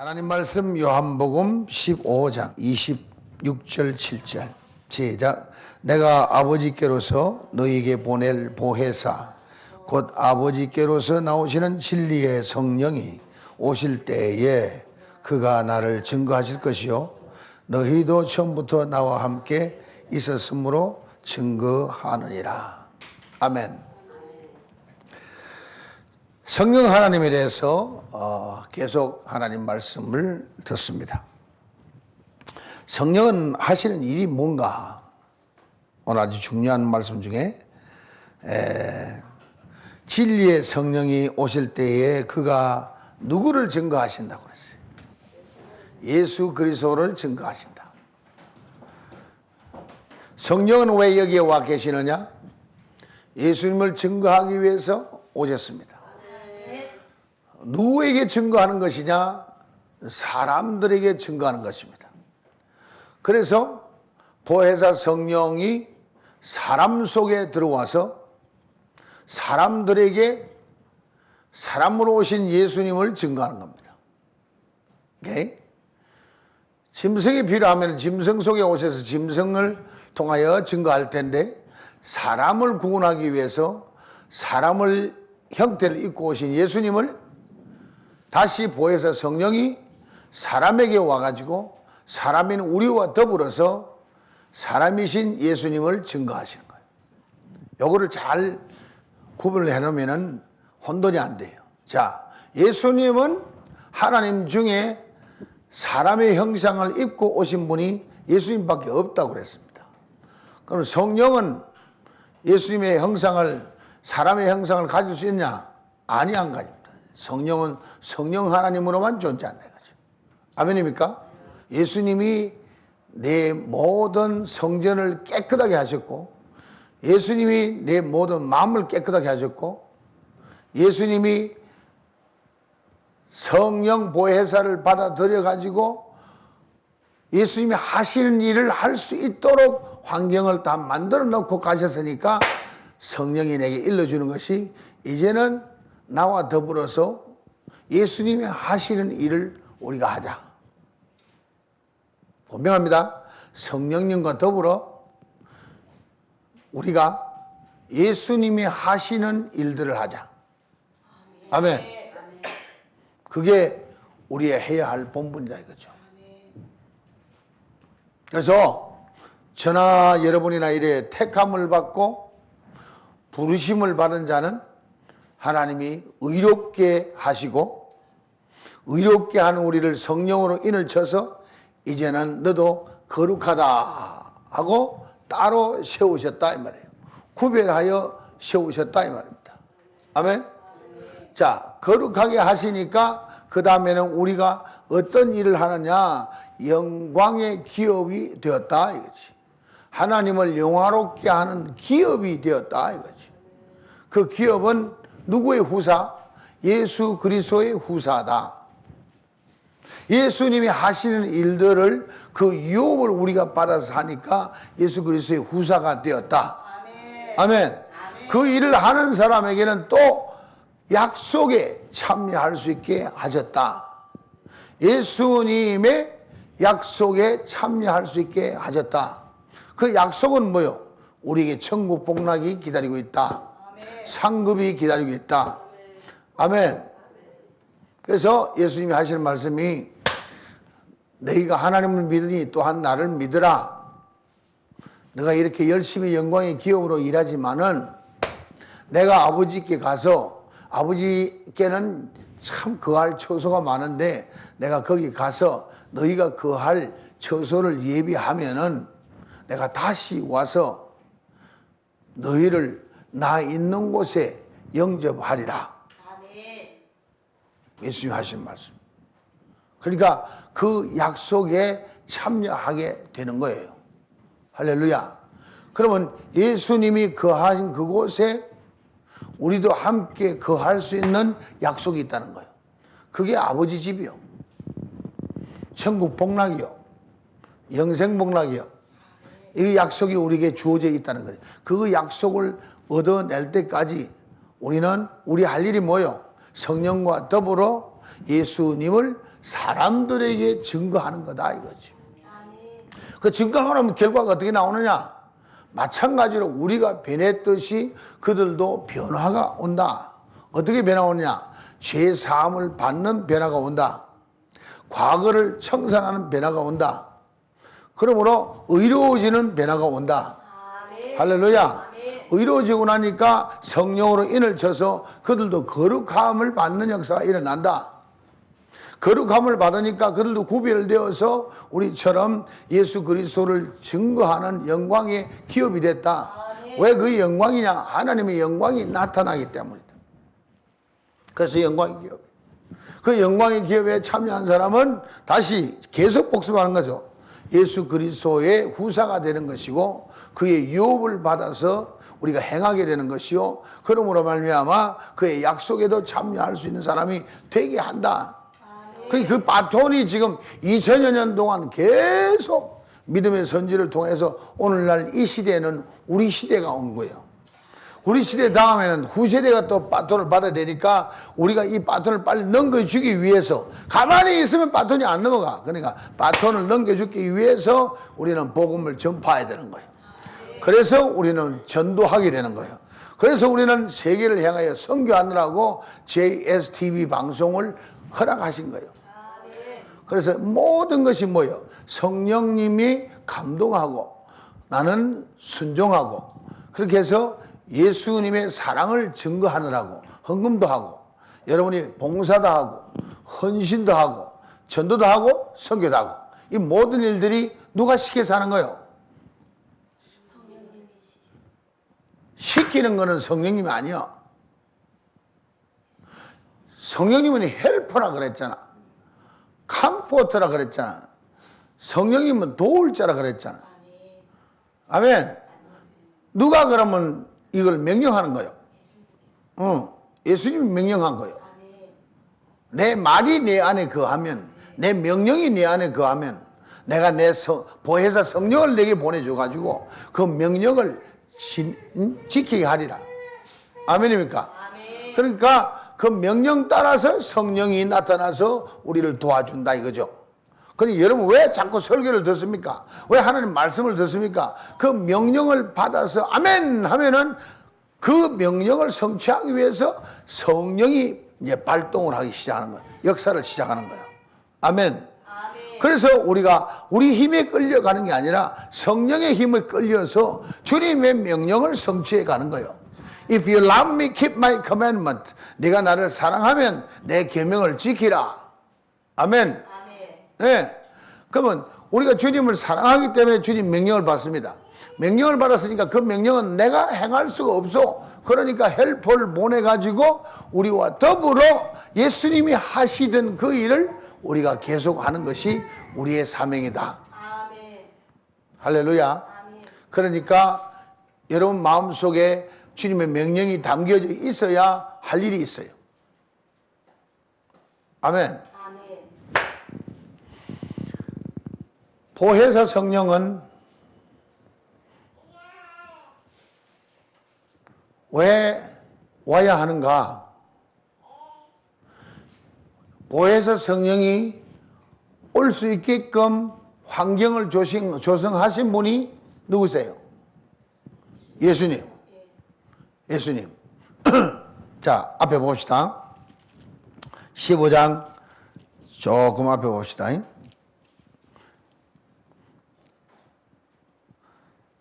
하나님 말씀 요한복음 15장 26절 7절 시작. 내가 아버지께로서 너희에게 보낼 보혜사 곧 아버지께로서 나오시는 진리의 성령이 오실 때에 그가 나를 증거하실 것이요 너희도 처음부터 나와 함께 있었으므로 증거하느니라. 아멘. 성령 하나님에 대해서 계속 하나님 말씀을 듣습니다. 성령은 하시는 일이 뭔가? 오늘 아주 중요한 말씀 중에 진리의 성령이 오실 때에 그가 누구를 증거하신다고 그랬어요? 예수 그리스도를 증거하신다. 성령은 왜 여기에 와 계시느냐? 예수님을 증거하기 위해서 오셨습니다. 누구에게 증거하는 것이냐? 사람들에게 증거하는 것입니다. 그래서 보혜사 성령이 사람 속에 들어와서 사람들에게 사람으로 오신 예수님을 증거하는 겁니다. 오케이? 짐승이 필요하면 짐승 속에 오셔서 짐승을 통하여 증거할 텐데 사람을 구원하기 위해서 사람을 형태를 입고 오신 예수님을 다시 보혜사 성령이 사람에게 와가지고 사람인 우리와 더불어서 사람이신 예수님을 증거하시는 거예요. 요거를 잘 구분을 해놓으면 혼돈이 안 돼요. 자, 예수님은 하나님 중에 사람의 형상을 입고 오신 분이 예수님밖에 없다고 그랬습니다. 그럼 성령은 예수님의 형상을, 사람의 형상을 가질 수 있냐? 아니, 안 가집니다. 성령은 성령 하나님으로만 존재한다 이거죠. 아멘입니까? 예수님이 내 모든 성전을 깨끗하게 하셨고, 예수님이 내 모든 마음을 깨끗하게 하셨고, 예수님이 성령 보혜사를 받아들여 가지고 예수님이 하시는 일을 할 수 있도록 환경을 다 만들어 놓고 가셨으니까 성령이 내게 일러주는 것이 이제는 나와 더불어서 예수님이 하시는 일을 우리가 하자. 분명합니다. 성령님과 더불어 우리가 예수님이 하시는 일들을 하자. 아멘. 그게 우리의 해야 할 본분이다 이거죠. 그래서 저나 여러분이나 이래 택함을 받고 부르심을 받은 자는 하나님이 의롭게 하시고 의롭게 하는 우리를 성령으로 인을 쳐서 이제는 너도 거룩하다 하고 따로 세우셨다 이 말이에요. 구별하여 세우셨다 이 말입니다. 아멘. 자, 거룩하게 하시니까 그 다음에는 우리가 어떤 일을 하느냐? 영광의 기업이 되었다 이거지. 하나님을 영화롭게 하는 기업이 되었다 이거지. 그 기업은 누구의 후사? 예수 그리스도의 후사다. 예수님이 하시는 일들을 그 유업을 우리가 받아서 하니까 예수 그리스도의 후사가 되었다. 아멘. 아멘. 그 일을 하는 사람에게는 또 약속에 참여할 수 있게 하셨다. 예수님의 약속에 참여할 수 있게 하셨다. 그 약속은 뭐요? 우리에게 천국 복락이 기다리고 있다. 상급이 기다리고 있다. 아멘. 그래서 예수님이 하시는 말씀이 너희가 하나님을 믿으니 또한 나를 믿으라. 내가 이렇게 열심히 영광의 기업으로 일하지만은 내가 아버지께 가서 아버지께는 참 거할 처소가 많은데 내가 거기 가서 너희가 거할 처소를 예비하면은 내가 다시 와서 너희를 나 있는 곳에 영접하리라. 예수님이 하신 말씀. 그러니까 그 약속에 참여하게 되는 거예요. 할렐루야. 그러면 예수님이 거하신 그곳에 우리도 함께 거할 수 있는 약속이 있다는 거예요. 그게 아버지 집이요. 천국 복락이요. 영생 복락이요. 이 약속이 우리에게 주어져 있다는 거예요. 그 약속을 얻어낼 때까지 우리는 우리 할 일이 뭐요? 성령과 더불어 예수님을 사람들에게 증거하는 거다 이거지. 그 증거하면 결과가 어떻게 나오느냐? 마찬가지로 우리가 변했듯이 그들도 변화가 온다. 어떻게 변화 오느냐? 죄 사함을 받는 변화가 온다. 과거를 청산하는 변화가 온다. 그러므로 의로워지는 변화가 온다. 아멘. 할렐루야. 아멘. 의로워지고 나니까 성령으로 인을 쳐서 그들도 거룩함을 받는 역사가 일어난다. 거룩함을 받으니까 그들도 구별되어서 우리처럼 예수 그리스도를 증거하는 영광의 기업이 됐다. 왜 그 영광이냐? 하나님의 영광이 나타나기 때문이다. 그래서 영광의 기업. 그 영광의 기업에 참여한 사람은 다시 계속 복습하는 거죠. 예수 그리스도의 후사가 되는 것이고 그의 유업을 받아서 우리가 행하게 되는 것이요. 그러므로 말미암아 그의 약속에도 참여할 수 있는 사람이 되게 한다. 그 바톤이 지금 2000여 년 동안 계속 믿음의 선지를 통해서 오늘날 이 시대에는 우리 시대가 온 거예요. 우리 시대 다음에는 후세대가 또 바톤을 받아야 되니까 우리가 이 바톤을 빨리 넘겨주기 위해서 가만히 있으면 바톤이 안 넘어가. 그러니까 바톤을 넘겨주기 위해서 우리는 복음을 전파해야 되는 거예요. 그래서 우리는 전도하게 되는 거예요. 그래서 우리는 세계를 향하여 선교하느라고 JSTV 방송을 허락하신 거예요. 그래서 모든 것이 뭐예요? 성령님이 감동하고 나는 순종하고 그렇게 해서 예수님의 사랑을 증거하느라고 헌금도 하고 여러분이 봉사도 하고 헌신도 하고 전도도 하고 선교도 하고 이 모든 일들이 누가 시켜서 하는 거예요? 시키는 거는 성령님이 아니야. 성령님은 헬퍼라 그랬잖아. 컴포터라 그랬잖아. 성령님은 도울 자라 그랬잖아. 아멘. 누가 그러면 이걸 명령하는 거예요? 예수님이 명령한 거예요. 내 말이 내 안에 거하면, 내 명령이 내 안에 거하면 내가 내 보혜사 성령을 내게 보내줘가지고 그 명령을 지키게 하리라. 아멘입니까? 그러니까 그 명령 따라서 성령이 나타나서 우리를 도와준다 이거죠. 그러니 여러분 왜 자꾸 설교를 듣습니까? 왜 하나님 말씀을 듣습니까? 그 명령을 받아서 아멘 하면은 그 명령을 성취하기 위해서 성령이 이제 발동을 하기 시작하는 거예요. 역사를 시작하는 거예요. 아멘. 그래서 우리가 우리 힘에 끌려가는 게 아니라 성령의 힘에 끌려서 주님의 명령을 성취해 가는 거예요. If you love me, keep my commandment. 네가 나를 사랑하면 내 계명을 지키라. 아멘. 네. 그러면 우리가 주님을 사랑하기 때문에 주님 명령을 받습니다. 명령을 받았으니까 그 명령은 내가 행할 수가 없어. 그러니까 헬퍼를 보내가지고 우리와 더불어 예수님이 하시던 그 일을 우리가 계속하는 것이 우리의 사명이다. 아멘. 할렐루야. 아멘. 그러니까 여러분 마음속에 주님의 명령이 담겨져 있어야 할 일이 있어요. 아멘. 보혜사 성령은 왜 와야 하는가? 보혜사 성령이 올 수 있게끔 환경을 조성하신 분이 누구세요? 예수님. 예수님. 자, 앞에 봅시다. 15장 조금 앞에 봅시다.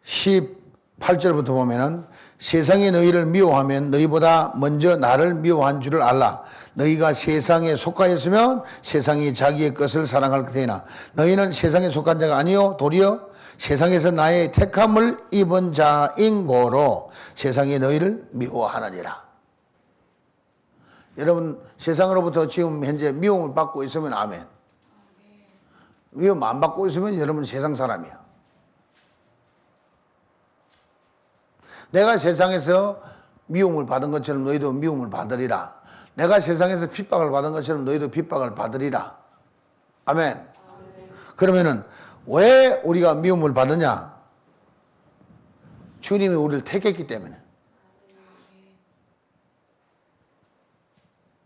18절부터 보면은 세상이 너희를 미워하면 너희보다 먼저 나를 미워한 줄을 알라. 너희가 세상에 속하였으면 세상이 자기의 것을 사랑할 것이나 너희는 세상에 속한 자가 아니요 도리어 세상에서 나의 택함을 입은 자인 고로 세상이 너희를 미워하느니라. 여러분 세상으로부터 지금 현재 미움을 받고 있으면 아멘. 미움 안 받고 있으면 여러분 세상 사람이야. 내가 세상에서 미움을 받은 것처럼 너희도 미움을 받으리라. 내가 세상에서 핍박을 받은 것처럼 너희도 핍박을 받으리라. 아멘. 그러면은 왜 우리가 미움을 받느냐? 주님이 우리를 택했기 때문에.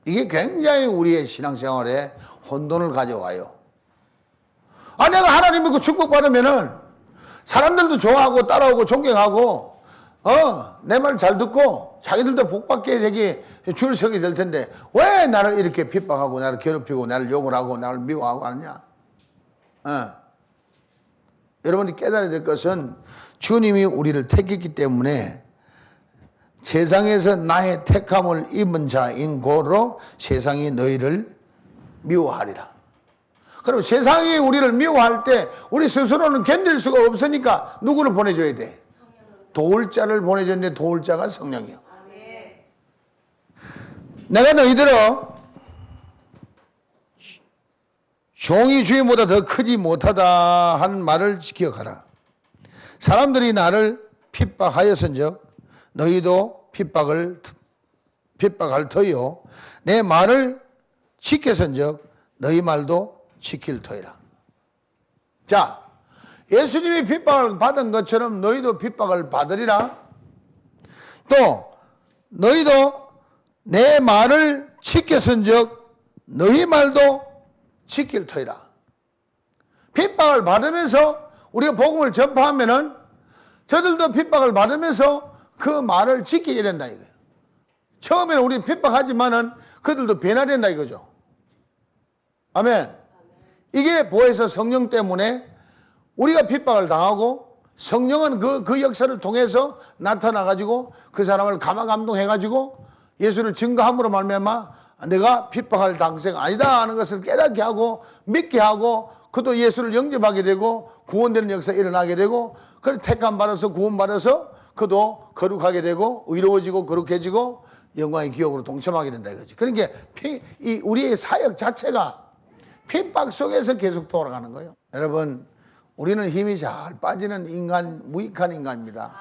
이게 굉장히 우리의 신앙생활에 혼돈을 가져와요. 아, 내가 하나님 믿고 축복받으면은 사람들도 좋아하고 따라오고 존경하고, 내 말 잘 듣고 자기들도 복받게 되게 줄 서게 될 텐데 왜 나를 이렇게 핍박하고 나를 괴롭히고 나를 욕을 하고 나를 미워하고 하느냐? 여러분이 깨달아야 될 것은 주님이 우리를 택했기 때문에 세상에서 나의 택함을 입은 자인 고로 세상이 너희를 미워하리라. 그럼 세상이 우리를 미워할 때 우리 스스로는 견딜 수가 없으니까 누구를 보내줘야 돼? 도울 자를 보내줬는데 도울 자가 성령이요. 내가 너희들은 종이 주인보다 더 크지 못하다 하는 말을 기억하라. 사람들이 나를 핍박하였은즉 너희도 핍박할 터이요 내 말을 지켰은즉 너희 말도 지킬 터이라. 자, 예수님이 핍박을 받은 것처럼 너희도 핍박을 받으리라. 또 너희도 내 말을 지켰은즉 너희 말도 지킬 터이라. 핍박을 받으면서 우리가 복음을 전파하면은 저들도 핍박을 받으면서 그 말을 지켜야 된다 이거예요. 처음에는 우리 핍박하지만은 그들도 변화된다 이거죠. 아멘. 이게 보혜사 성령 때문에 우리가 핍박을 당하고 성령은 그 역사를 통해서 나타나가지고 그 사람을 감화감동해가지고 예수를 증거함으로 말미암아 내가 핍박할 당세가 아니다 하는 것을 깨닫게 하고 믿게 하고 그도 예수를 영접하게 되고 구원되는 역사가 일어나게 되고 그래서 택함 받아서 구원 받아서 그도 거룩하게 되고 의로워지고 거룩해지고 영광의 기업으로 동참하게 된다 이거지. 그러니까 우리의 사역 자체가 핍박 속에서 계속 돌아가는 거예요. 여러분, 우리는 힘이 잘 빠지는 인간, 무익한 인간입니다.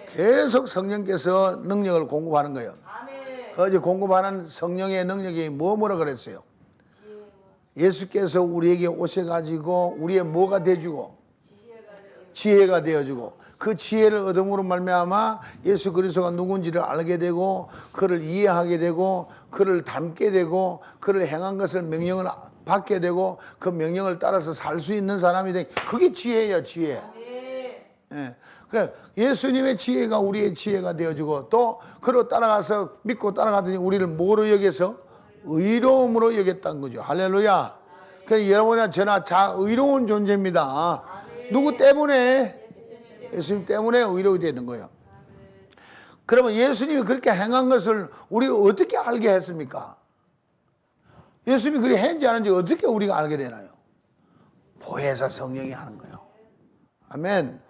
계속 성령께서 능력을 공급하는 거예요. 어제 공급하는 성령의 능력이 뭐라 그랬어요? 예수께서 우리에게 오셔가지고 우리의 뭐가 돼주고 지혜가 되어주고 그 지혜를 얻음으로 말미암아 예수 그리스도가 누군지를 알게 되고 그를 이해하게 되고 그를 닮게 되고 그를 행한 것을 명령을 받게 되고 그 명령을 따라서 살 수 있는 사람이 되는 그게 지혜예요. 지혜. 예. 그러니까 예수님의 지혜가 우리의 지혜가 되어주고 또 그로 따라가서 믿고 따라가더니 우리를 뭐로 여겨서 의로움으로 여겼다는 거죠. 할렐루야. 그래서 여러분이나 저나 의로운 존재입니다. 누구 때문에? 예수님 때문에 의롭게 되는 거예요. 그러면 예수님이 그렇게 행한 것을 우리가 어떻게 알게 했습니까? 예수님이 그렇게 했는지 안 했는지 어떻게 우리가 알게 되나요? 보혜사 성령이 하는 거예요. 아멘.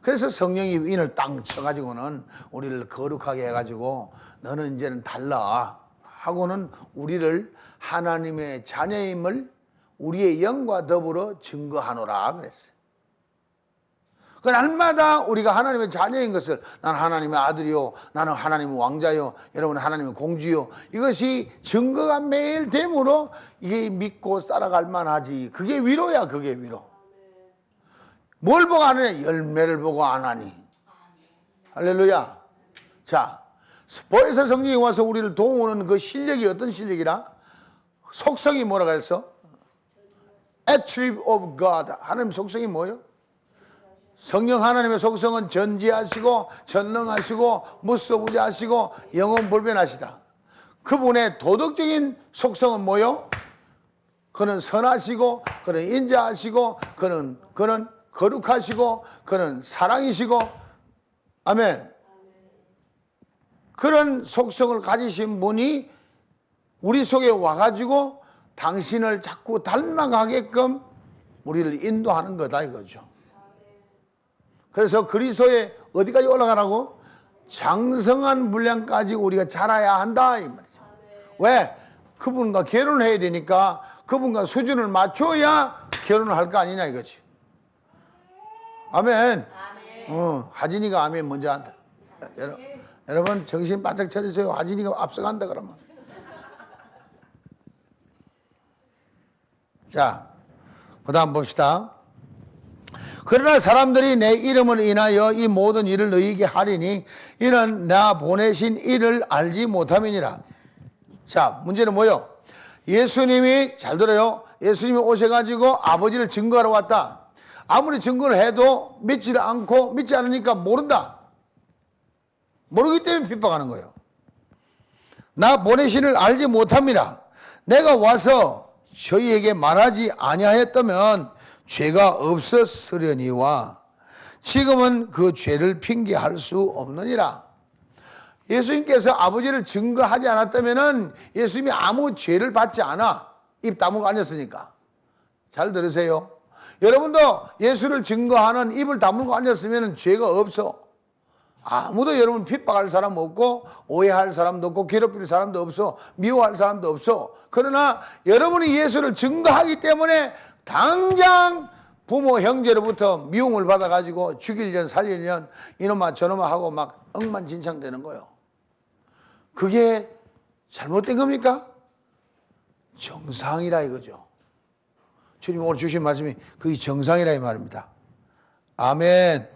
그래서 성령이 인을 땅 쳐가지고는 우리를 거룩하게 해가지고 너는 이제는 달라 하고는 우리를 하나님의 자녀임을 우리의 영과 더불어 증거하노라 그랬어요. 그 날마다 우리가 하나님의 자녀인 것을 나는 하나님의 아들이요 나는 하나님의 왕자요 여러분은 하나님의 공주요 이것이 증거가 매일 됨으로 이게 믿고 따라갈 만하지. 그게 위로야. 그게 위로. 뭘 보고 안 하냐? 열매를 보고 안 하니. 할렐루야. 자, 보혜사 성령이 와서 우리를 도우는 그 실력이 어떤 실력이라? 속성이 뭐라 그랬어? Attribute of God. 하나님 속성이 뭐예요? 성령 하나님의 속성은 전지하시고 전능하시고 무소부지하시고 영원불변하시다. 그분의 도덕적인 속성은 뭐요? 그는 선하시고 그는 인자하시고 그는 거룩하시고 그는 사랑이시고 아멘. 그런 속성을 가지신 분이 우리 속에 와가지고 당신을 자꾸 닮아가게끔 우리를 인도하는 거다 이거죠. 그래서 그리스도에 어디까지 올라가라고? 장성한 분량까지 우리가 자라야 한다 이 말이죠. 왜? 그분과 결혼을 해야 되니까 그분과 수준을 맞춰야 결혼을 할 거 아니냐 이거지. 아멘. 하진이가 아멘 먼저 한다. 여러분 정신 바짝 차리세요. 하진이가 앞서간다 그러면. 자, 그 다음 봅시다. 그러나 사람들이 내 이름을 인하여 이 모든 일을 너희에게 하리니 이는 나 보내신 이를 알지 못함이니라. 자, 문제는 뭐요? 예수님이, 잘 들어요. 예수님이 오셔가지고 아버지를 증거하러 왔다. 아무리 증거를 해도 믿지 않고 믿지 않으니까 모른다. 모르기 때문에 핍박하는 거예요. 나 보내신을 알지 못합니다. 내가 와서 저희에게 말하지 아니하였다면 죄가 없었으려니와 지금은 그 죄를 핑계할 수 없느니라. 예수님께서 아버지를 증거하지 않았다면 예수님이 아무 죄를 받지 않아. 입 다물고 앉았으니까. 잘 들으세요. 여러분도 예수를 증거하는 입을 다물고 앉았으면 죄가 없어. 아무도 여러분 핍박할 사람 없고 오해할 사람도 없고 괴롭힐 사람도 없어. 미워할 사람도 없어. 그러나 여러분이 예수를 증거하기 때문에 당장 부모 형제로부터 미움을 받아가지고 죽일년 살릴년 이놈아 저놈아 하고 막 엉망진창 되는 거예요. 그게 잘못된 겁니까? 정상이라 이거죠. 주님 오늘 주신 말씀이 그게 정상이라 이 말입니다. 아멘.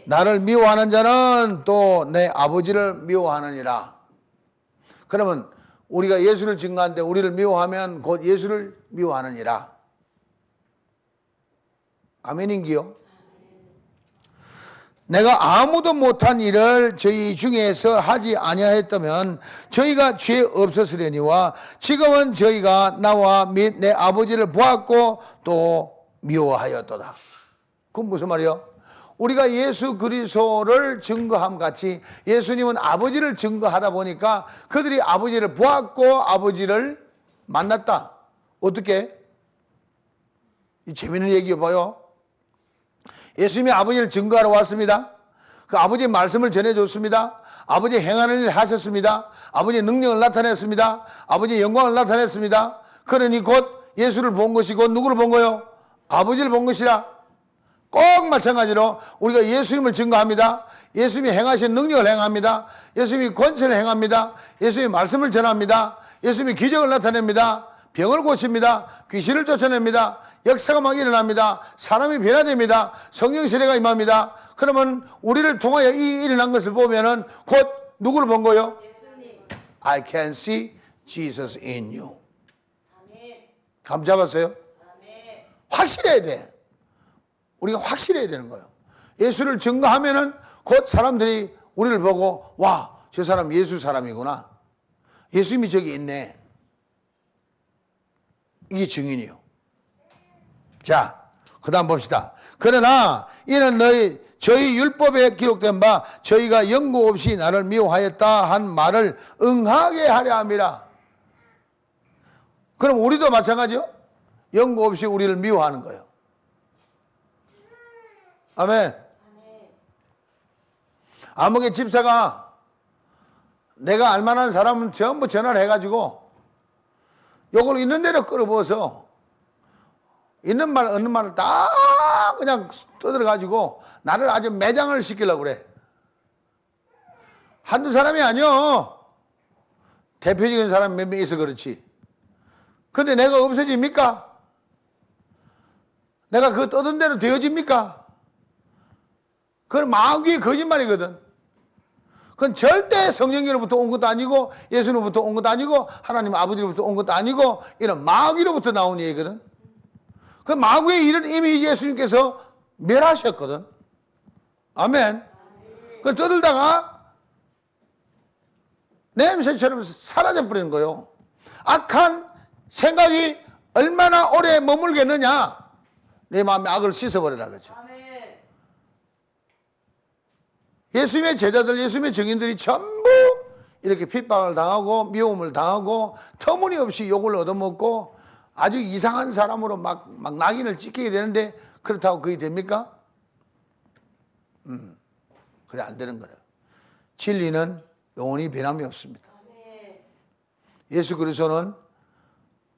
나를 미워하는 자는 또 내 아버지를 미워하느니라. 그러면 우리가 예수를 증거하는데 우리를 미워하면 곧 예수를 미워하느니라. 아멘인기요? 내가 아무도 못한 일을 저희 중에서 하지 아니하였다면 저희가 죄 없었으려니와 지금은 저희가 나와 및 내 아버지를 보았고 또 미워하였도다. 그건 무슨 말이요? 우리가 예수 그리스도를 증거함 같이 예수님은 아버지를 증거하다 보니까 그들이 아버지를 보았고 아버지를 만났다. 어떻게? 이 재미있는 얘기여 봐요. 예수님이 아버지를 증거하러 왔습니다. 그 아버지의 말씀을 전해줬습니다. 아버지의 행하는 일을 하셨습니다. 아버지의 능력을 나타냈습니다. 아버지의 영광을 나타냈습니다. 그러니 곧 예수를 본 것이고 누구를 본 거요? 아버지를 본 것이라. 꼭 마찬가지로 우리가 예수님을 증거합니다. 예수님이 행하신 능력을 행합니다. 예수님이 권세를 행합니다. 예수님이 말씀을 전합니다. 예수님이 기적을 나타냅니다. 병을 고칩니다. 귀신을 쫓아냅니다. 역사가 막 일어납니다. 사람이 변화됩니다. 성령 세례가 임합니다. 그러면 우리를 통하여 이 일어난 것을 보면은 곧 누구를 본 거요? 예수님. I can see Jesus in you. 아멘. 감 잡았어요? 아멘. 확실해야 돼. 우리가 확실해야 되는 거예요. 예수를 증거하면은 곧 사람들이 우리를 보고 와, 저 사람 예수 사람이구나. 예수님이 저기 있네. 이게 증인이요. 자, 그 다음 봅시다. 그러나 이는 저희 율법에 기록된 바 저희가 연고 없이 나를 미워하였다 한 말을 응하게 하려 함이라. 그럼 우리도 마찬가지요. 연고 없이 우리를 미워하는 거예요. 아멘. 아무개 집사가 내가 알만한 사람은 전부 전화를 해가지고 요걸 있는 대로 끌어부어서 있는 말 없는 말을 다 그냥 떠들어가지고 나를 아주 매장을 시키려고 그래. 한두 사람이 아니요. 대표적인 사람 몇 명 있어 그렇지. 근데 내가 없어집니까? 내가 그 떠든 대로 되어집니까? 그건 마귀의 거짓말이거든. 그건 절대 성령으로부터 온 것도 아니고 예수님으로부터 온 것도 아니고 하나님 아버지로부터 온 것도 아니고 이런 마귀로부터 나온 얘기거든. 그 마귀의 일은 이미 예수님께서 멸하셨거든. 아멘. 그 떠들다가 냄새처럼 사라져 버리는 거예요. 악한 생각이 얼마나 오래 머물겠느냐. 내 마음에 악을 씻어버리라 그러죠. 예수님의 제자들, 예수님의 증인들이 전부 이렇게 핍박을 당하고 미움을 당하고 터무니없이 욕을 얻어먹고 아주 이상한 사람으로 막 낙인을 찍히게 되는데 그렇다고 그게 됩니까? 그래 안 되는 거예요. 진리는 영원히 변함이 없습니다. 예수 그리스도는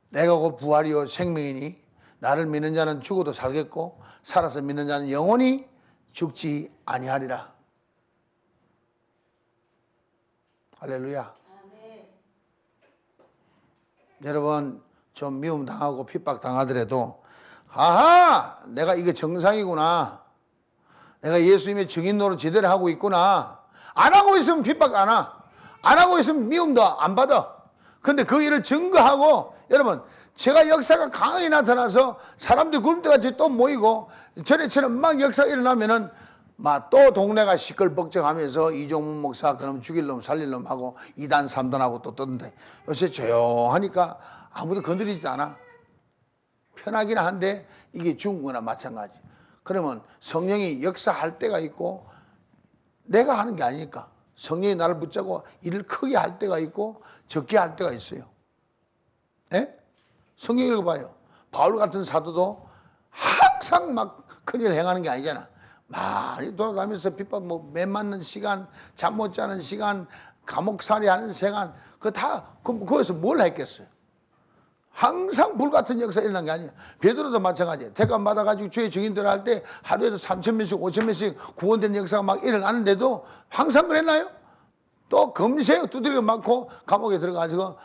내가 곧 부활이요 생명이니 나를 믿는 자는 죽어도 살겠고 살아서 믿는 자는 영원히 죽지 아니하리라. 할렐루야. 아멘. 여러분 좀 미움 당하고 핍박 당하더라도 아하 내가 이게 정상이구나. 내가 예수님의 증인 노릇 제대로 하고 있구나. 안 하고 있으면 핍박 안 하. 안 하고 있으면 미움도 안 받아. 근데 그 일을 증거하고, 여러분, 제가 역사가 강하게 나타나서 사람들이 구름대같이 또 모이고 전에처럼 막 역사가 일어나면은 막 또 동네가 시끌벅적하면서 이종문 목사 그럼 죽일 놈 살릴 놈 하고 2단 3단 하고 또 떴는데, 요새 조용하니까 아무도 건드리지도 않아. 편하긴 한데 이게 죽은 거나 마찬가지. 그러면 성령이 역사할 때가 있고 내가 하는 게 아니니까 성령이 나를 붙잡고 일을 크게 할 때가 있고 적게 할 때가 있어요. 예? 성경 읽어봐요. 바울 같은 사도도 항상 막 큰일 행하는 게 아니잖아. 많이 돌아다니면서 핍박, 매 맞는 시간, 잠 못 자는 시간, 감옥살이 하는 시간, 거기서 뭘 했겠어요? 항상 불같은 역사 일어난 게 아니야. 베드로도 마찬가지야. 택감 받아가지고 주의 증인들 할 때 하루에도 3,000명씩 5,000명씩 구원된 역사가 막 일어나는데도 항상 그랬나요? 또 금세 두드려 맞고 감옥에 들어가서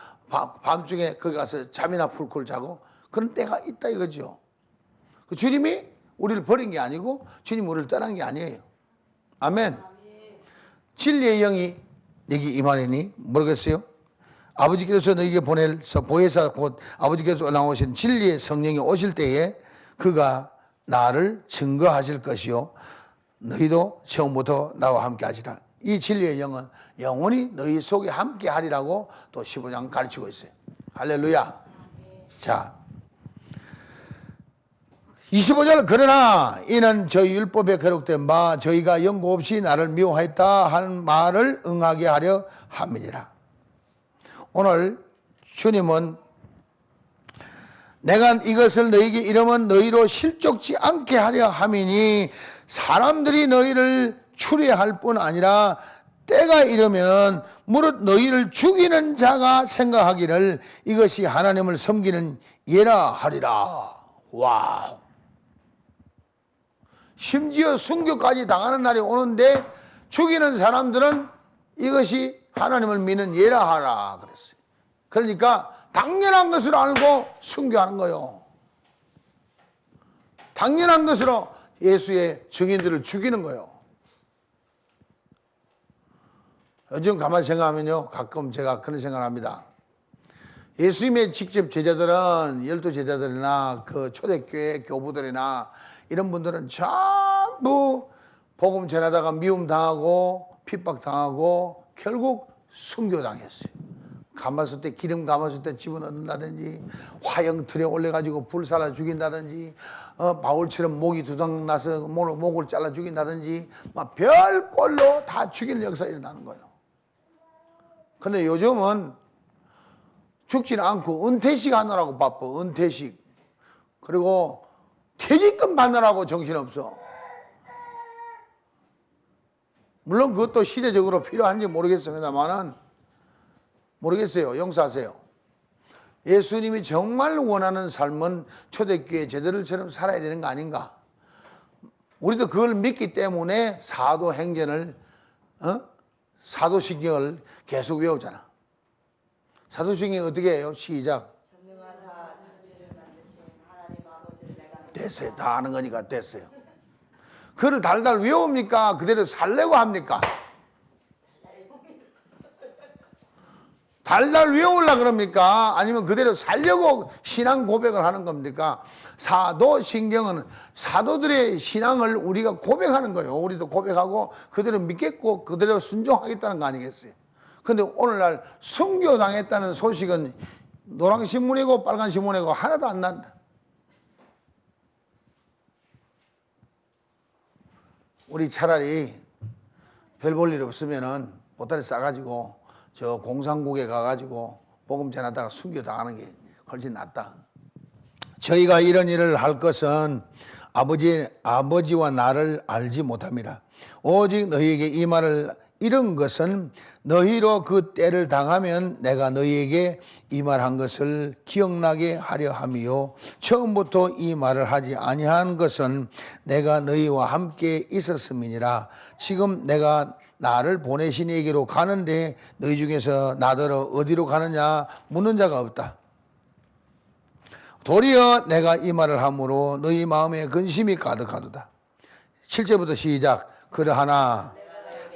밤중에 거기 가서 잠이나 풀콜 자고 그런 때가 있다 이거죠. 주님이 우리를 버린 게 아니고 주님 우리를 떠난 게 아니에요. 아멘. 진리의 영이 여기 임하리니 모르겠어요? 아버지께서 너에게 보혜사 곧 아버지께서 나오신 진리의 성령이 오실 때에 그가 나를 증거하실 것이요 너희도 처음부터 나와 함께 하시라. 이 진리의 영은 영원히 너희 속에 함께 하리라고 또 15장 가르치고 있어요. 할렐루야. 자, 25절 그러나 이는 저희 율법에 기록된 바 저희가 연고 없이 나를 미워하였다 하는 말을 응하게 하려 함이니라. 오늘 주님은 내가 이것을 너희에게 이르면 너희로 실족지 않게 하려 함이니 사람들이 너희를 추리할 뿐 아니라 때가 이르면 무릇 너희를 죽이는 자가 생각하기를 이것이 하나님을 섬기는 예라 하리라. 와우. 심지어 순교까지 당하는 날이 오는데 죽이는 사람들은 이것이 하나님을 믿는 예라 하라 그랬어요. 그러니까 당연한 것으로 알고 순교하는 거예요. 당연한 것으로 예수의 증인들을 죽이는 거예요. 요즘 가만히 생각하면요, 가끔 제가 그런 생각을 합니다. 예수님의 직접 제자들은 12제자들이나 그 초대교회 교부들이나 이런 분들은 전부 복음 전하다가 미움 당하고 핍박 당하고 결국 순교당했어요. 가마솥에 기름 가마솥에 집어넣는다든지 화형틀에 올려가지고 불살라 죽인다든지 바울처럼 목이 두장 나서 목을 잘라 죽인다든지 막 별꼴로 다 죽이는 역사가 일어나는 거예요. 그런데 요즘은 죽지는 않고 은퇴식 하느라고 바빠. 은퇴식. 그리고 퇴직금 받느라고 정신없어. 물론 그것도 시대적으로 필요한지 모르겠습니다만은 모르겠어요. 용서하세요. 예수님이 정말 원하는 삶은 초대교회 제자들처럼 살아야 되는 거 아닌가? 우리도 그걸 믿기 때문에 사도행전을 사도신경을 계속 외우잖아. 사도신경 어떻게 해요? 시작. 전능하사 천지를 만드신 하나님 아버지를 내가 됐어요. 다 아는 거니까 됐어요. 그를 달달 외웁니까? 그대로 살려고 합니까? 달달 외우려고 그럽니까? 아니면 그대로 살려고 신앙 고백을 하는 겁니까? 사도신경은 사도들의 신앙을 우리가 고백하는 거예요. 우리도 고백하고 그대로 믿겠고 그대로 순종하겠다는 거 아니겠어요? 근데 오늘날 순교당했다는 소식은 노랑신문이고 빨간신문이고 하나도 안 난다. 우리 차라리 별 볼 일 없으면은 보따리 싸가지고 저 공산국에 가가지고 복음 전하다가 순교당하는 게 훨씬 낫다. 저희가 이런 일을 할 것은 아버지와 나를 알지 못함이라. 오직 너희에게 이 말을 이런 것은 너희로 그 때를 당하면 내가 너희에게 이 말한 것을 기억나게 하려 함이요 처음부터 이 말을 하지 아니한 것은 내가 너희와 함께 있었음이니라. 지금 내가 나를 보내신 이에게로 가는데 너희 중에서 나더러 어디로 가느냐 묻는 자가 없다. 도리어 내가 이 말을 함으로 너희 마음에 근심이 가득하도다. 7절부터 시작. 그러하나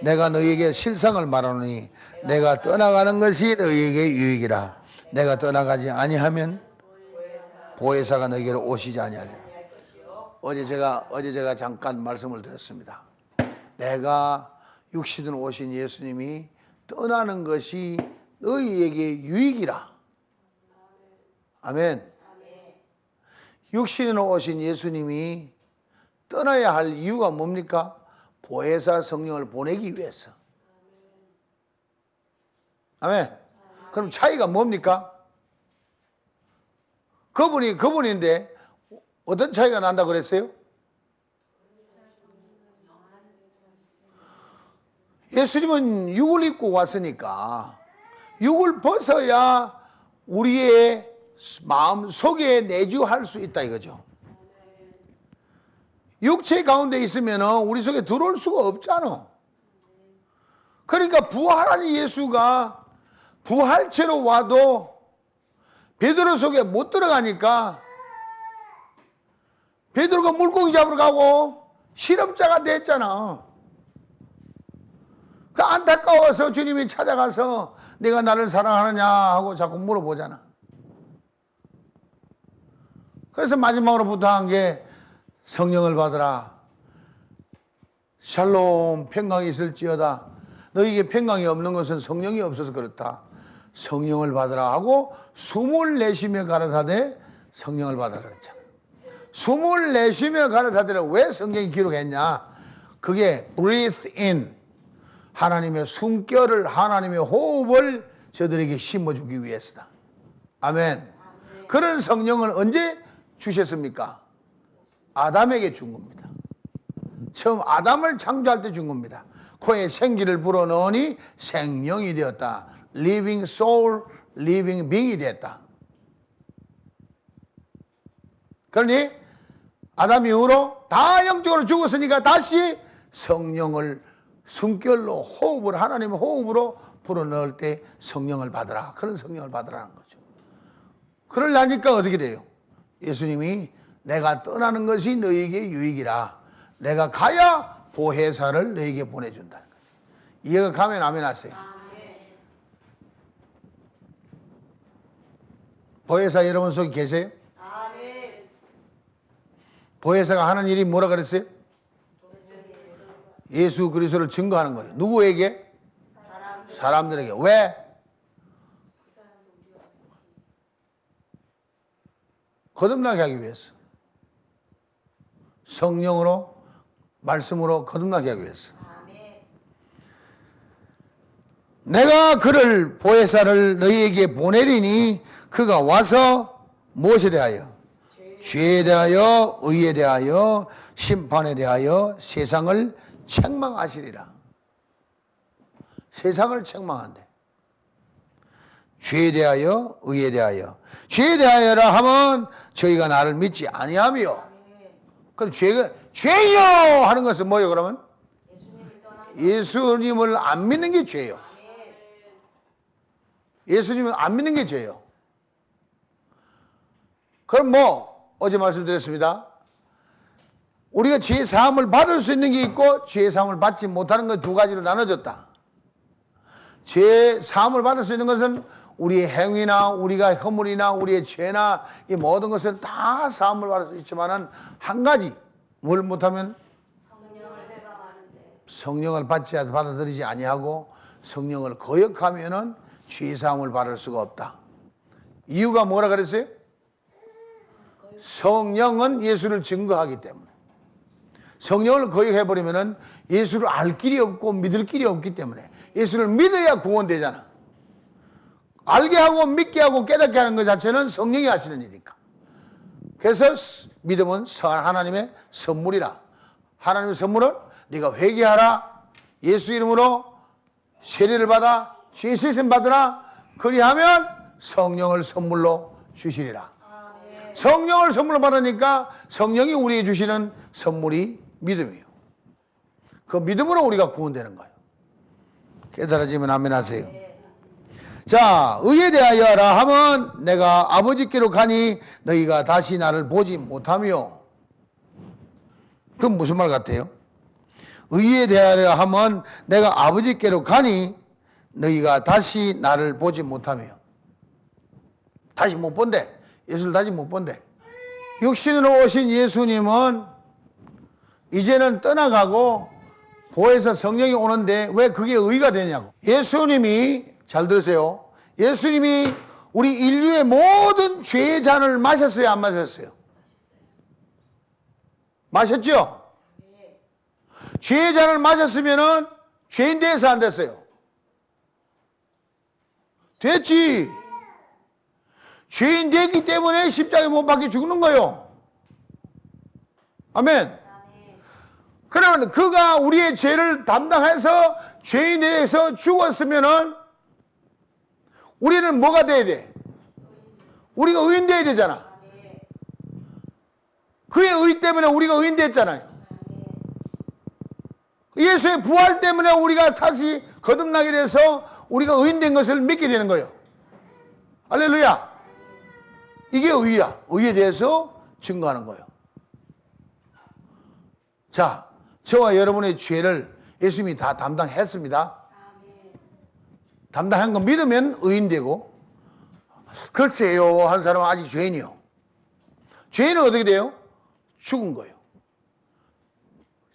내가 너희에게 실상을 말하노니 내가 떠나가는 것이 너희에게 유익이라. 내가 떠나가지 아니하면 보혜사가 너에게로 오시지 아니하리라. 어제 제가 잠깐 말씀을 드렸습니다. 내가 육신으로 오신 예수님이 떠나는 것이 너희에게 유익이라. 아멘. 육신으로 오신 예수님이 떠나야 할 이유가 뭡니까? 보혜사 성령을 보내기 위해서. 아멘. 그럼 차이가 뭡니까? 그분인데 어떤 차이가 난다 그랬어요? 예수님은 육을 입고 왔으니까 육을 벗어야 우리의 마음 속에 내주할 수 있다 이거죠. 육체 가운데 있으면 우리 속에 들어올 수가 없잖아. 그러니까 부활한 예수가 부활체로 와도 베드로 속에 못 들어가니까 베드로가 물고기 잡으러 가고 실험자가 됐잖아. 그 안타까워서 주님이 찾아가서 내가 나를 사랑하느냐 하고 자꾸 물어보잖아. 그래서 마지막으로 부탁한 게 성령을 받으라. 샬롬 평강이 있을지어다. 너에게 평강이 없는 것은 성령이 없어서 그렇다. 성령을 받으라 하고 숨을 내쉬며 가라사대 성령을 받으라 그랬잖아. 숨을 내쉬며 가라사대를 왜 성경이 기록했냐? 그게 breathe in, 하나님의 숨결을, 하나님의 호흡을 저들에게 심어주기 위해서다. 아멘. 그런 성령을 언제 주셨습니까? 아담에게 준 겁니다. 처음 아담을 창조할 때 준 겁니다. 코에 생기를 불어넣으니 생명이 되었다. living soul, living being이 됐다. 그러니 아담 이후로 다 영적으로 죽었으니까 다시 성령을 숨결로 호흡을, 하나님의 호흡으로 불어넣을 때 성령을 받으라. 그런 성령을 받으라는 거죠. 그러려니까 어떻게 돼요? 예수님이 내가 떠나는 것이 너에게 유익이라. 내가 가야 보혜사를 너에게 보내준다는 거죠. 이해가 가면 아멘 하세요. 보혜사 여러분 속에 계세요? 아멘. 보혜사가 하는 일이 뭐라 그랬어요? 예수 그리스도를 증거하는 거예요. 누구에게? 사람들에게. 왜? 거듭나게 하기 위해서. 성령으로, 말씀으로 거듭나게 하기 위해서. 내가 그를 보혜사를 너희에게 보내리니 그가 와서 무엇에 대하여? 죄에 대하여, 의에 대하여, 심판에 대하여 세상을 책망하시리라. 세상을 책망한대. 죄에 대하여, 의에 대하여. 죄에 대하여라 하면 저희가 나를 믿지 아니하며. 그럼 죄요 하는 것은 뭐예요 그러면? 예수님을 안 믿는 게 죄요. 예수님을 안 믿는 게 죄요. 그럼 어제 말씀드렸습니다. 우리가 죄 사함을 받을 수 있는 게 있고 죄 사함을 받지 못하는 것 두 가지로 나눠졌다. 죄 사함을 받을 수 있는 것은 우리의 행위나 우리가 허물이나 우리의 죄나 이 모든 것은 다 사함을 받을 수 있지만은 한 가지 뭘 못하면 성령을 받아들이지 아니하고 성령을 거역하면은 죄 사함을 받을 수가 없다. 이유가 뭐라 그랬어요? 성령은 예수를 증거하기 때문에. 성령을 거역해버리면은 예수를 알 길이 없고 믿을 길이 없기 때문에. 예수를 믿어야 구원되잖아. 알게 하고 믿게 하고 깨닫게 하는 것 자체는 성령이 하시는 일이니까. 그래서 믿음은 하나님의 선물이라. 하나님의 선물은 네가 회개하라. 예수 이름으로 세례를 받아 죄 씻음 받으라. 그리하면 성령을 선물로 주시리라. 성령을 선물로 받으니까 성령이 우리에게 주시는 선물이 믿음이에요. 그 믿음으로 우리가 구원되는 거예요. 깨달아지면 아멘 하세요. 자, 의에 대하여라 하면 내가 아버지께로 가니 너희가 다시 나를 보지 못하며. 그건 무슨 말 같아요? 의에 대하여라 하면 내가 아버지께로 가니 너희가 다시 나를 보지 못하며. 다시 못 본대. 예수를 다시 못 본대. 육신으로 오신 예수님은 이제는 떠나가고 보혜사 성령이 오는데 왜 그게 의가 되냐고. 예수님이, 잘 들으세요. 예수님이 우리 인류의 모든 죄의 잔을 마셨어요, 안 마셨어요? 마셨죠? 죄의 잔을 마셨으면은 죄인 돼서 안 됐어요? 됐지. 죄인 됐기 때문에 십자가에 못 박혀 죽는 거예요. 아멘. 그러면 그가 우리의 죄를 담당해서 죄인 돼서 죽었으면은 우리는 뭐가 돼야 돼? 우리가 의인 돼야 되잖아. 그의 의 때문에 우리가 의인 됐잖아요. 예수의 부활 때문에 우리가 다시 거듭나게 돼서 우리가 의인 된 것을 믿게 되는 거예요. 할렐루야. 이게 의야. 의에 대해서 증거하는 거예요. 자, 저와 여러분의 죄를 예수님이 다 담당했습니다. 담당한 거 믿으면 의인 되고, 글쎄요, 한 사람은 아직 죄인이요. 죄인은 어떻게 돼요? 죽은 거예요.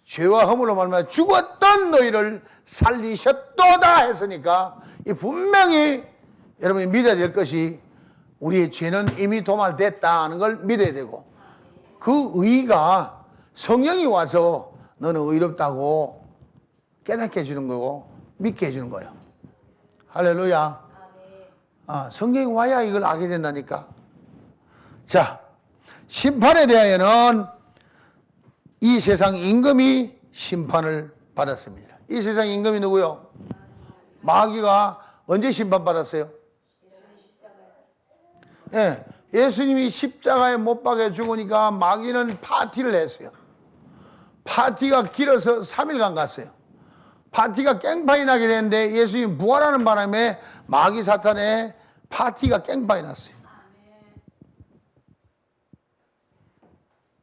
죄와 허물로 말미암아 죽었던 너희를 살리셨도다 했으니까 이 분명히 여러분이 믿어야 될 것이 우리의 죄는 이미 도말됐다는 걸 믿어야 되고, 그 의가 성령이 와서 너는 의롭다고 깨닫게 해주는 거고 믿게 해주는 거예요. 할렐루야. 성령이 와야 이걸 알게 된다니까. 자, 심판에 대하여는 이 세상 임금이 심판을 받았습니다. 이 세상 임금이 누구요? 마귀가 언제 심판받았어요? 예, 예수님이 십자가에 못 박혀 죽으니까 마귀는 파티를 했어요. 파티가 길어서 3일간 갔어요. 파티가 깽판이 나게 되는데 예수님이 부활하는 바람에 마귀 사탄의 파티가 깽판이 났어요.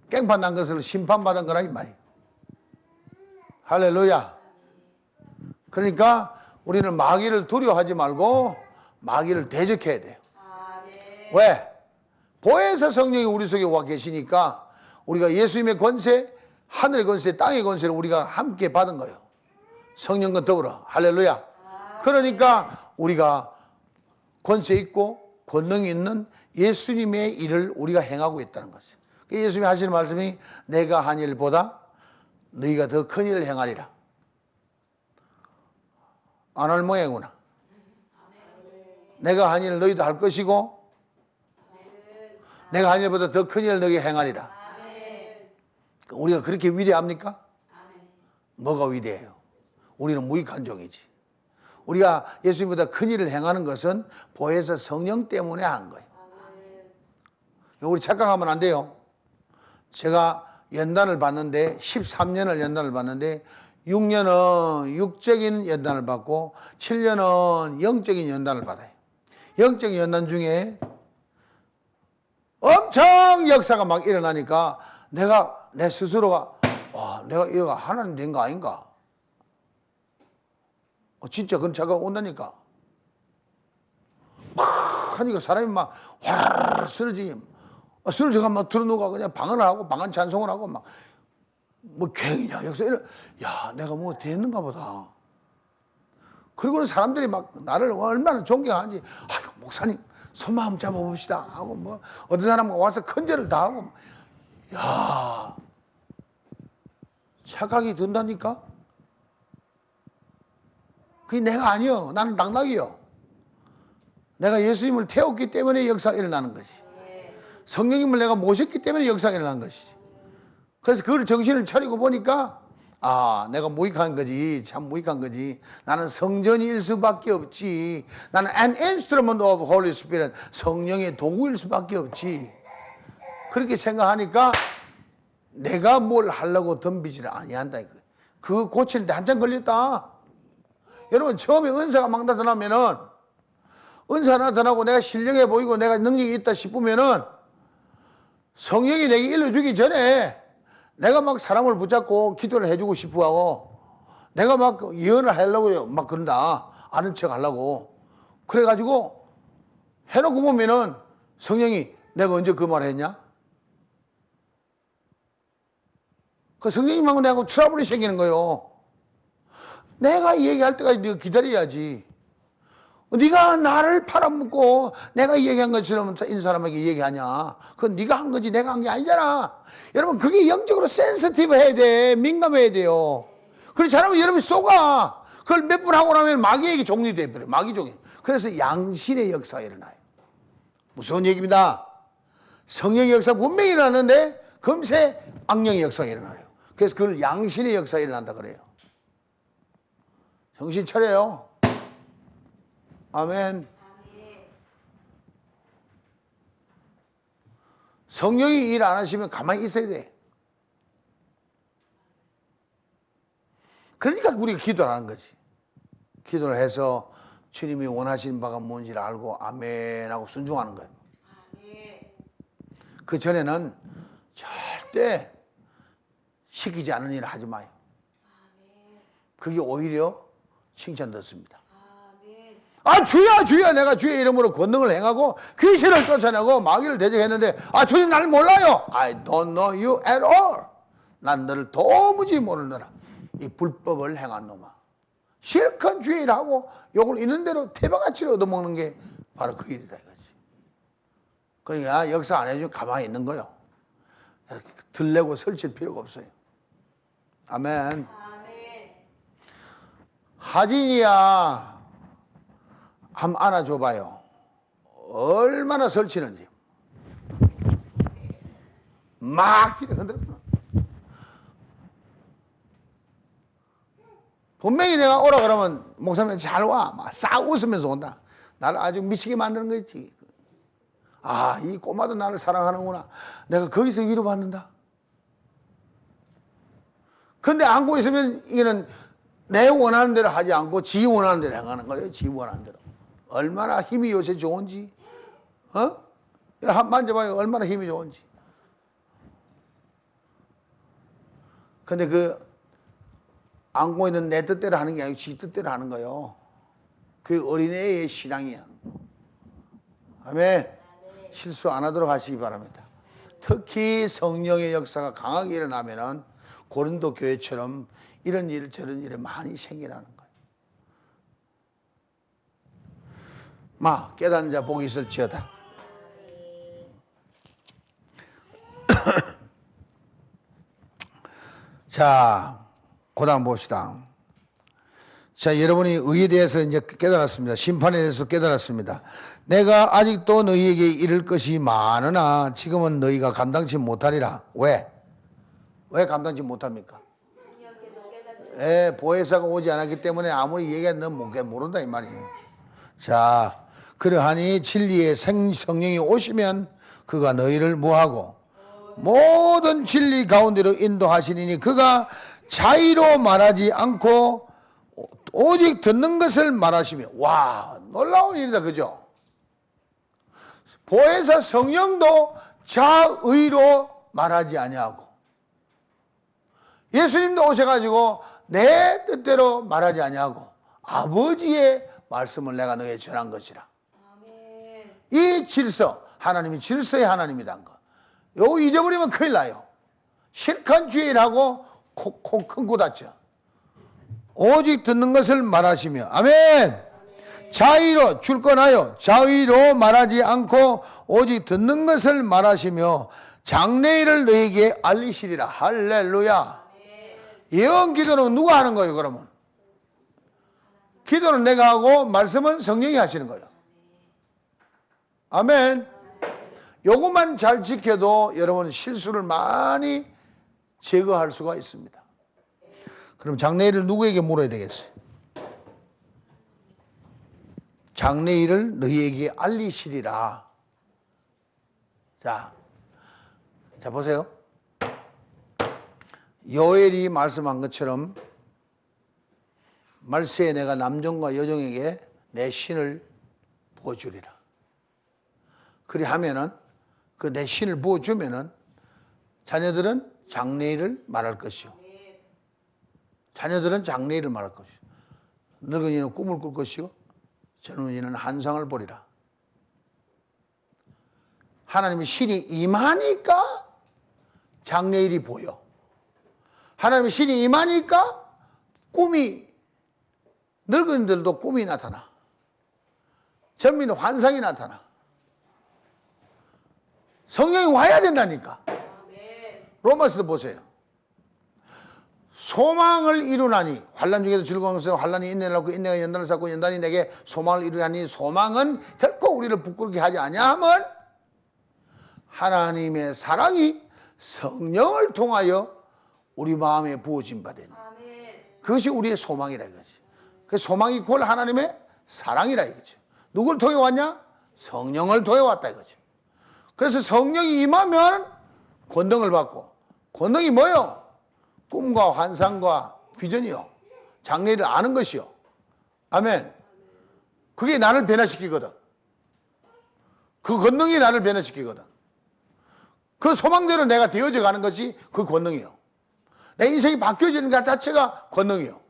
깽판 난 것을 심판받은 거라 이 말이에요. 할렐루야. 그러니까 우리는 마귀를 두려워하지 말고 마귀를 대적해야 돼요. 왜? 보혜사 성령이 우리 속에 와 계시니까 우리가 예수님의 권세, 하늘의 권세, 땅의 권세를 우리가 함께 받은 거예요. 성령과 더불어. 할렐루야. 그러니까 우리가 권세 있고 권능이 있는 예수님의 일을 우리가 행하고 있다는 것이에요. 예수님이 하시는 말씀이 내가 한 일보다 너희가 더 큰 일을 행하리라. 안 할 모양이구나. 내가 한 일을 너희도 할 것이고 내가 한 일보다 더 큰 일을 너희가 행하리라. 우리가 그렇게 위대합니까? 뭐가 위대해요? 우리는 무익한 종이지. 우리가 예수님보다 큰 일을 행하는 것은 보혜사 성령 때문에 한 거예요. 우리 착각하면 안 돼요. 제가 연단을 받는데 13년을 연단을 받는데 6년은 육적인 연단을 받고 7년은 영적인 연단을 받아요. 영적인 연단 중에 엄청 역사가 막 일어나니까 내가 내 스스로가 내가 이러가 하나님 된 거 아닌가? 진짜 그런 자가 온다니까. 막 하니까 사람이 막 화라라 쓰러져가 막 들어누가 그냥 방언을 하고 방언 찬송을 하고 막 뭐 괭이냐 역사 이런 야 내가 뭐 됐는가 보다. 그리고는 사람들이 막 나를 얼마나 존경하는지 아이고 목사님 손만 한번 잡아봅시다 하고 뭐 어떤 사람은 와서 큰절을 다 하고 야 착각이 든다니까. 그게 내가 아니요. 나는 당나귀요. 내가 예수님을 태웠기 때문에 역사가 일어나는 것이. 성령님을 내가 모셨기 때문에 역사가 일어나는 것이지. 그래서 그걸 정신을 차리고 보니까 내가 무익한 거지. 참 무익한 거지. 나는 성전일 수밖에 없지. 나는 an instrument of Holy Spirit. 성령의 도구일 수밖에 없지. 그렇게 생각하니까 내가 뭘 하려고 덤비지를 아니한다. 그 고치는데 한참 걸렸다. 여러분 처음에 은사가 막 나타나면은 은사 나타나고 내가 신령해 보이고 내가 능력이 있다 싶으면은 성령이 내게 일러주기 전에 내가 막 사람을 붙잡고 기도를 해주고 싶어 하고 내가 막 예언을 하려고 막 그런다. 아는 척 하려고. 그래가지고 해놓고 보면은 성령이 내가 언제 그 말 했냐? 그 성령님하고 내가 트러블이 생기는 거요. 내가 얘기할 때까지 네가 기다려야지. 네가 나를 팔아먹고 내가 얘기한 것처럼 이 사람에게 얘기하냐. 그건 네가 한 거지 내가 한 게 아니잖아. 여러분 그게 영적으로 센시티브 해야 돼. 민감해야 돼요. 그렇지 않으면 여러분이 속아. 그걸 몇 번 하고 나면 마귀에게 종료돼 버려요. 마귀 종료. 그래서 양신의 역사가 일어나요. 무서운 얘기입니다. 성령의 역사 분명히 일어나는데 금세 악령의 역사가 일어나요. 그래서 그걸 양신의 역사가 일어난다 그래요. 정신 차려요. 아멘. 성령이 일 안 하시면 가만히 있어야 돼. 그러니까 우리가 기도를 하는 거지. 기도를 해서 주님이 원하시는 바가 뭔지를 알고 아멘 하고 순종하는 거예요. 그 전에는 절대 시키지 않은 일을 하지 마요. 그게 오히려 칭찬 듣습니다. 아 주야 주야 내가 주의 이름으로 권능을 행하고 귀신을 쫓아내고 마귀를 대적했는데 아 주님 나를 몰라요. I don't know you at all. 난 너를 도무지 모르느라 이 불법을 행한 놈아. 실컷 주의 일하고 욕을 있는 대로 태바같이 얻어먹는 게 바로 그 일이다 이거지. 그러니까 역사 안 해주면 가만히 있는 거요. 들레고 설칠 필요가 없어요. 아멘. 하진이야 한번 안아줘봐요. 얼마나 설치는지. 막 뒤로 흔들어. 분명히 내가 오라 그러면 목사님 잘 와. 막 싹 웃으면서 온다. 나를 아주 미치게 만드는 거 있지. 아, 이 꼬마도 나를 사랑하는구나. 내가 거기서 위로받는다. 근데 안고 있으면 이게는 내 원하는 대로 하지 않고 지 원하는 대로 행하는 거예요. 지 원하는 대로. 얼마나 힘이 요새 좋은지. 한 만져봐요. 얼마나 힘이 좋은지. 근데 그 안고 있는 내 뜻대로 하는 게 아니고 지 뜻대로 하는 거예요. 그 어린애의 신앙이야. 아멘. 실수 안 하도록 하시기 바랍니다. 특히 성령의 역사가 강하게 일어나면은 고린도 교회처럼 이런 일 저런 일이 많이 생기라는 거예요. 마 깨닫는 자 복이 있을지어다. 자, 그다음 봅시다. 자, 여러분이 의에 대해서 이제 깨달았습니다. 심판에 대해서 깨달았습니다. 내가 아직도 너희에게 이를 것이 많으나 지금은 너희가 감당치 못하리라. 왜? 왜 감당치 못합니까? 보혜사가 오지 않았기 때문에 아무리 얘기해도 모른다 이 말이에요. 자, 그러하니 진리의 성령이 오시면 그가 너희를 뭐하고 모든 진리 가운데로 인도하시리니 그가 자의로 말하지 않고 오직 듣는 것을 말하시며. 와, 놀라운 일이다 그죠? 보혜사 성령도 자의로 말하지 아니하고 예수님도 오셔가지고 내 뜻대로 말하지 아니하고 아버지의 말씀을 내가 너에게 전한 것이라. 이 질서, 하나님이 질서의 하나님이란 거. 요거 잊어버리면 큰일 나요. 실컷 주의하고 큰 코 다쳐. 오직 듣는 것을 말하시며. 아멘. 자의로 줄권하여 자의로 말하지 않고 오직 듣는 것을 말하시며 장래일을 너에게 알리시리라. 할렐루야. 예언 기도는 누가 하는 거예요 그러면? 기도는 내가 하고 말씀은 성령이 하시는 거예요. 아멘. 요것만 잘 지켜도 여러분 실수를 많이 제거할 수가 있습니다. 그럼 장래일을 누구에게 물어야 되겠어요? 장래일을 너희에게 알리시리라. 자 보세요. 요엘이 말씀한 것처럼 말세에 내가 남종과 여종에게 내 신을 부어주리라. 그리 하면은 그 내 신을 부어주면은 자녀들은 장래일을 말할 것이요. 자녀들은 장래일을 말할 것이요. 늙은이는 꿈을 꿀 것이요. 젊은이는 환상을 보리라. 하나님의 신이 임하니까 장래일이 보여. 하나님의 신이 임하니까 꿈이, 늙은이들도 꿈이 나타나. 전민은 환상이 나타나. 성령이 와야 된다니까. 로마서도 보세요. 소망을 이루나니 환난 중에도 즐거운 것은 환난이 인내를 낳고 인내가 연단을 쌓고 연단이 내게 소망을 이루나니 소망은 결코 우리를 부끄럽게 하지 아니함은 하나님의 사랑이 성령을 통하여 우리 마음에 부어진 바 되니 그것이 우리의 소망이라 이거지. 그 소망이 곧 하나님의 사랑이라 이거죠. 누구를 통해 왔냐? 성령을 통해 왔다 이거죠. 그래서 성령이 임하면 권능을 받고, 권능이 뭐요? 꿈과 환상과 비전이요. 장래를 아는 것이요. 아멘. 그게 나를 변화시키거든. 그 권능이 나를 변화시키거든. 그 소망대로 내가 되어져 가는 것이 그 권능이요. 내 인생이 바뀌어지는 것 자체가 권능이요.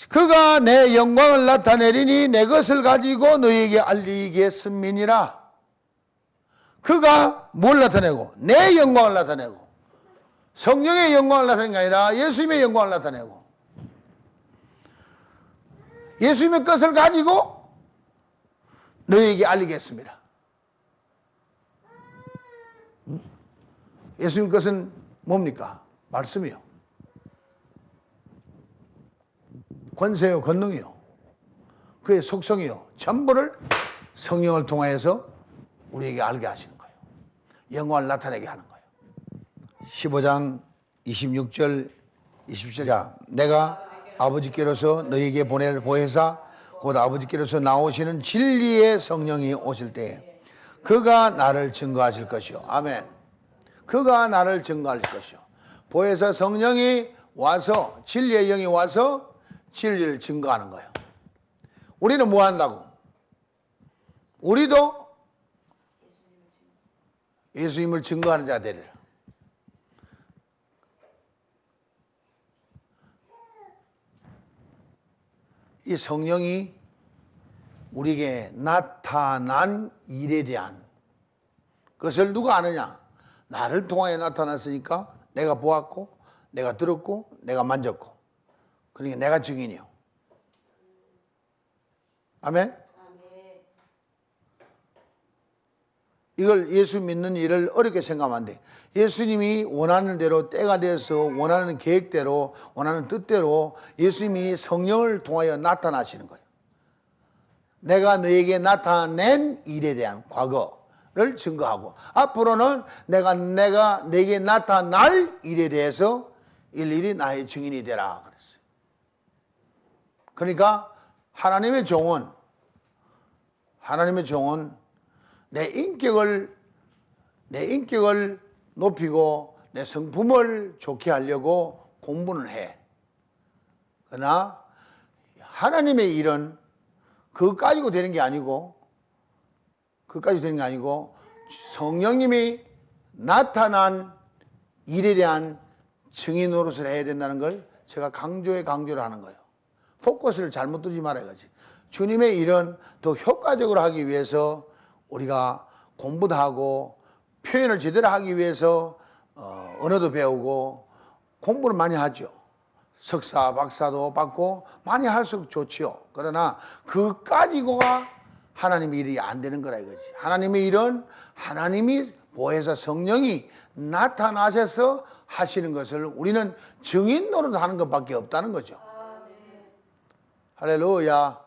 그가 내 영광을 나타내리니 내 것을 가지고 너희에게 알리겠음이니라. 그가 뭘 나타내고? 내 영광을 나타내고, 성령의 영광을 나타내는 게 아니라 예수님의 영광을 나타내고, 예수님의 것을 가지고 너희에게 알리겠습니다. 예수님 것은 뭡니까? 말씀이요. 권세요, 권능이요. 그의 속성이요. 전부를 성령을 통하여서 우리에게 알게 하시는 거예요. 영광을 나타내게 하는 거예요. 15장 26절 27절. 자, 내가 아버지께로서 너희에게 보낼 보혜사 곧 아버지께로서 나오시는 진리의 성령이 오실 때에 그가 나를 증거하실 것이요. 아멘. 그가 나를 증거하실 것이요. 보혜사 성령이 와서, 진리의 영이 와서 진리를 증거하는 거예요. 우리는 뭐 한다고? 우리도 예수님을 증거하는 자 되리라. 이 성령이 우리에게 나타난 일에 대한 그것을 누가 아느냐? 나를 통하여 나타났으니까 내가 보았고, 내가 들었고, 내가 만졌고, 그러니까 내가 증인이요. 아멘? 이걸 예수 믿는 일을 어렵게 생각하면 안 돼. 예수님이 원하는 대로 때가 돼서 원하는 계획대로 원하는 뜻대로 예수님이 성령을 통하여 나타나시는 거예요. 내가 너에게 나타낸 일에 대한 과거를 증거하고 앞으로는 내가 내게 나타날 일에 대해서 일일이 나의 증인이 되라 그랬어요. 그러니까 하나님의 종은 내 인격을 높이고 내 성품을 좋게 하려고 공부는 해. 그러나 하나님의 일은 그거 가지고 되는 게 아니고 성령님이 나타난 일에 대한 증인 노릇을 해야 된다는 걸 제가 강조를 하는 거예요. 포커스를 잘못 두지 말아야지. 주님의 일은 더 효과적으로 하기 위해서 우리가 공부도 하고 표현을 제대로 하기 위해서 언어도 배우고 공부를 많이 하죠. 석사, 박사도 받고 많이 할수록 좋지요. 그러나 그 가지고가 하나님의 일이 안 되는 거라 이거지. 하나님의 일은 하나님이 보혜사 성령이 나타나셔서 하시는 것을 우리는 증인 노릇 하는 것밖에 없다는 거죠. 할렐루야.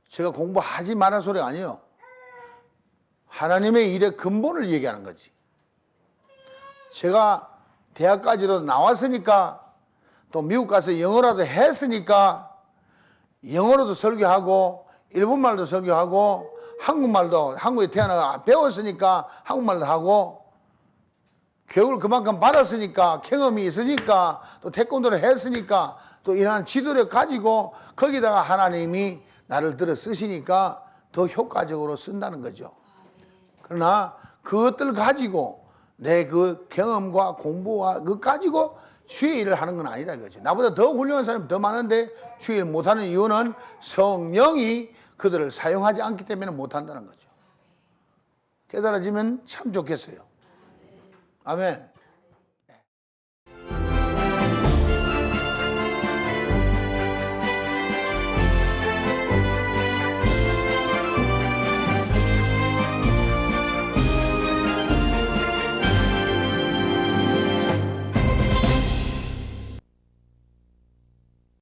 제가 공부하지 말라는 소리가 아니에요. 하나님의 일의 근본을 얘기하는 거지. 제가 대학까지도 나왔으니까 또 미국 가서 영어라도 했으니까 영어로도 설교하고 일본말도 설교하고 한국말도 한국에 태어나 배웠으니까 한국말도 하고 교육을 그만큼 받았으니까 경험이 있으니까 또 태권도를 했으니까 또 이러한 지도를 가지고 거기다가 하나님이 나를 들어 쓰시니까 더 효과적으로 쓴다는 거죠. 그러나 그것들 가지고 내 그 경험과 공부와 그거 가지고 주의 일을 하는 건 아니다 이거죠. 나보다 더 훌륭한 사람이 더 많은데 주의 일 못하는 이유는 성령이 그들을 사용하지 않기 때문에 못한다는 거죠. 깨달아지면 참 좋겠어요. 아멘.